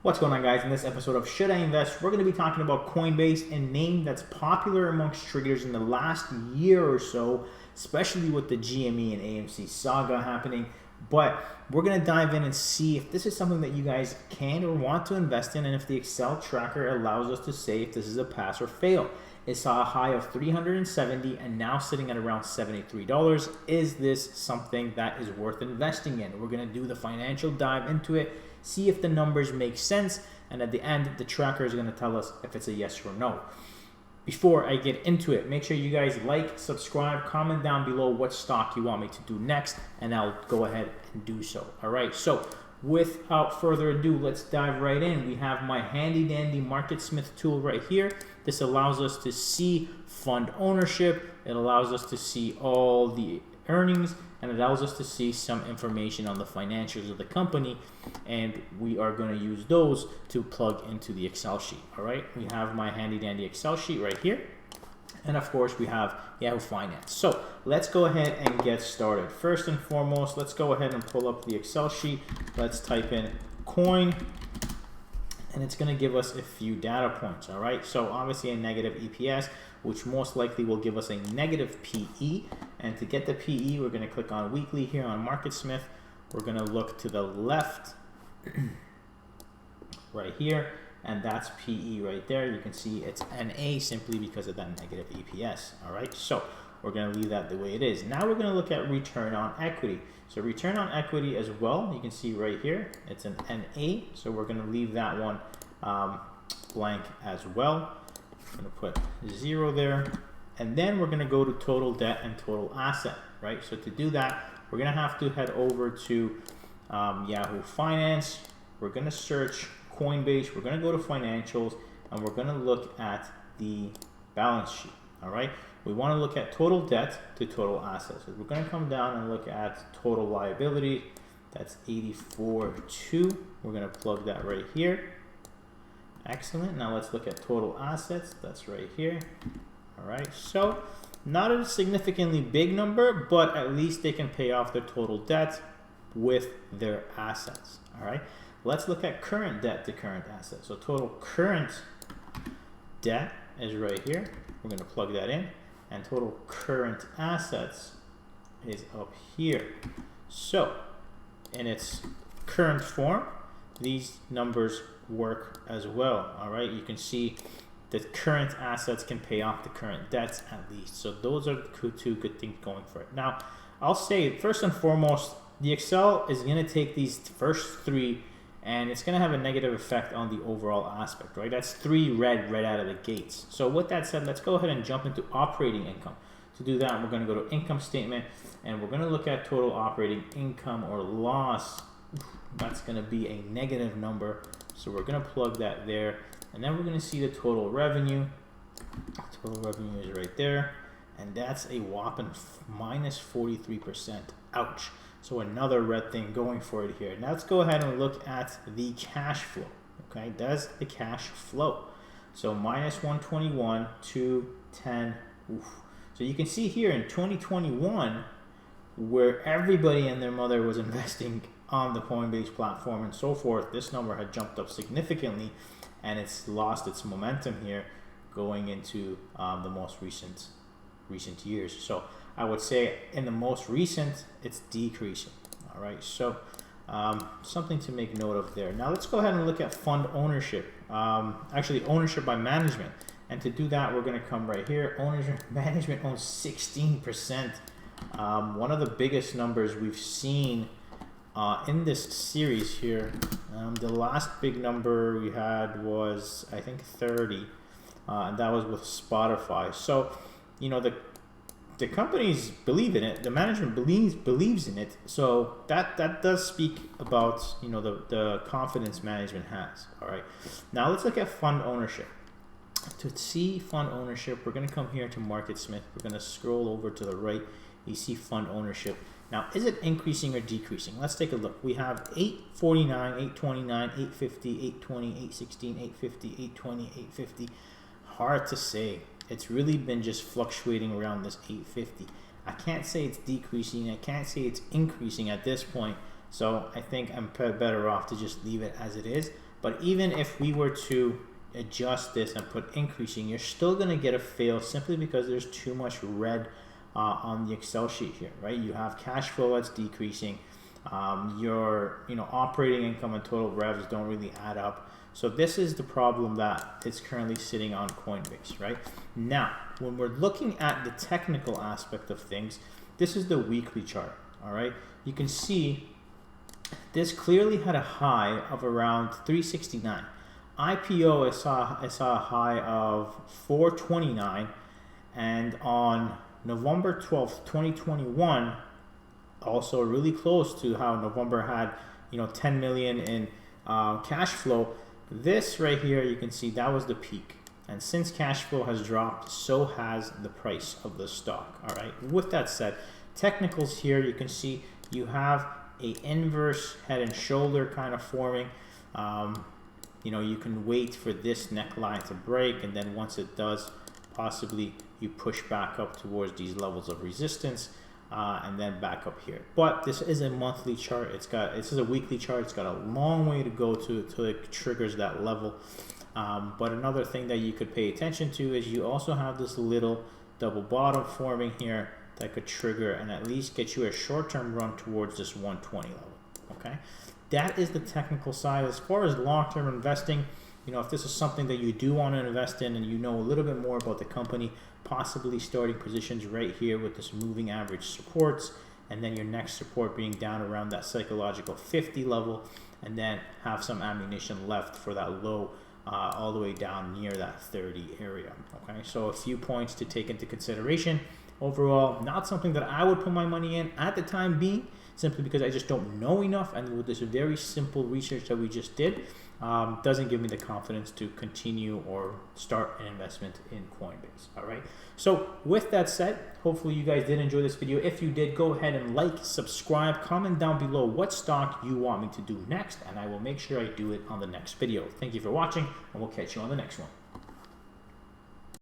What's going on, guys? In this episode of Should I Invest, we're going to be talking about Coinbase, a name that's popular amongst traders in the last year or so, especially with the GME and AMC saga happening. But we're going to dive in and see if this is something that you guys can or want to invest in, and if the Excel tracker allows us to say if this is a pass or fail. It saw a high of $370 and now sitting at around $73. Is this something that is worth investing in? We're going to do the financial dive into it, see if the numbers make sense, and at the end, the tracker is going to tell us if it's a yes or no. Before I get into it, make sure you guys like, subscribe, comment down below what stock you want me to do next, and I'll go ahead and do so. All right, so without further ado, let's dive right in. We have my handy dandy MarketSmith tool right here. This allows us to see fund ownership. It allows us to see all the earnings, and it allows us to see some information on the financials of the company, and we are going to use those to plug into the Excel sheet. All right, we have my handy dandy Excel sheet right here, and of course we have Yahoo Finance. So let's go ahead and get started. First and foremost, let's go ahead and pull up the Excel sheet. Let's type in coin, and it's going to give us a few data points. All right, so obviously a negative EPS, which most likely will give us a negative PE. And to get the PE, we're going to click on weekly here on MarketSmith. We're going to look to the left right here, and that's PE right there. You can see it's NA simply because of that negative EPS. All right, so we're going to leave that the way it is. Now we're going to look at return on equity. So return on equity as well, you can see right here, it's an NA. So we're going to leave that one blank as well. I'm going to put 0 there. And then we're going to go to total debt and total asset, right? So to do that, we're going to have to head over to Yahoo Finance. We're going to search Coinbase. We're going to go to financials, and we're going to look at the balance sheet, all right? We want to look at total debt to total assets. So we're going to come down and look at total liability. That's 84.2. We're going to plug that right here. Excellent. Now let's look at total assets. That's right here. All right, so not a significantly big number, but at least they can pay off their total debt with their assets. All right, let's look at current debt to current assets. So total current debt is right here. We're going to plug that in, and total current assets is up here. So in its current form, these numbers work as well. All right, you can see the current assets can pay off the current debts at least. So those are two good things going for it. Now, I'll say first and foremost, the Excel is going to take these first three, and it's going to have a negative effect on the overall aspect, right? That's 3 red right out of the gates. So with that said, let's go ahead and jump into operating income. To do that, we're going to go to income statement, and we're going to look at total operating income or loss. That's going to be a negative number. So we're going to plug that there. And then we're going to see the total revenue. Total revenue is right there. And that's a whopping minus 43%. Ouch. So another red thing going for it here. Now let's go ahead and look at the cash flow. Okay, does the cash flow? So minus 121, 210. Oof. So you can see here in 2021, where everybody and their mother was investing on the Coinbase platform and so forth, this number had jumped up significantly, and it's lost its momentum here going into the most recent years. So I would say in the most recent, it's decreasing. All right, so something to make note of there. Now let's go ahead and look at fund ownership, actually ownership by management. And to do that, we're going to come right here. Ownership management owns 16%. One of the biggest numbers we've seen in this series here. The last big number we had was, I think, 30, and that was with Spotify. So, you know, the companies believe in it, the management believes in it. So that does speak about, you know, the confidence management has. All right, now let's look at fund ownership. To see fund ownership, we're going to come here to MarketSmith. We're going to scroll over to the right. You see fund ownership. Now, is it increasing or decreasing? Let's take a look. We have 849, 829, 850, 820, 816, 850, 820, 850. Hard to say. It's really been just fluctuating around this 850. I can't say it's decreasing. I can't say it's increasing at this point. So I think I'm better off to just leave it as it is. But even if we were to adjust this and put increasing, you're still going to get a fail simply because there's too much red on the Excel sheet here, right? You have cash flow that's decreasing. Your operating income and total revs don't really add up. So this is the problem that is currently sitting on Coinbase, right? Now, when we're looking at the technical aspect of things, this is the weekly chart, all right? You can see this clearly had a high of around 369. IPO, I saw a high of 429, and on November 12th, 2021, also really close to how November had 10 million in cash flow. This right here, you can see that was the peak, and since cash flow has dropped, so has the price of the stock. All right, with that said, technicals here, you can see you have a inverse head and shoulder kind of forming. You can wait for this neckline to break, and then once it does, possibly you push back up towards these levels of resistance, and then back up here. But this is a monthly chart. This is a weekly chart. It's got a long way to go till it triggers that level. But another thing that you could pay attention to is you also have this little double bottom forming here that could trigger and at least get you a short-term run towards this 120 level. Okay, that is the technical side. As far as long-term investing, if this is something that you do want to invest in and you know a little bit more about the company, possibly starting positions right here with this moving average supports, and then your next support being down around that psychological 50 level, and then have some ammunition left for that low all the way down near that 30 area. Okay, so a few points to take into consideration. Overall, not something that I would put my money in at the time being, simply because I just don't know enough, and with this very simple research that we just did, doesn't give me the confidence to continue or start an investment in Coinbase. All right, so with that said, hopefully you guys did enjoy this video. If you did, go ahead and like, subscribe, comment down below what stock you want me to do next, and I will make sure I do it on the next video. Thank you for watching, and we'll catch you on the next one.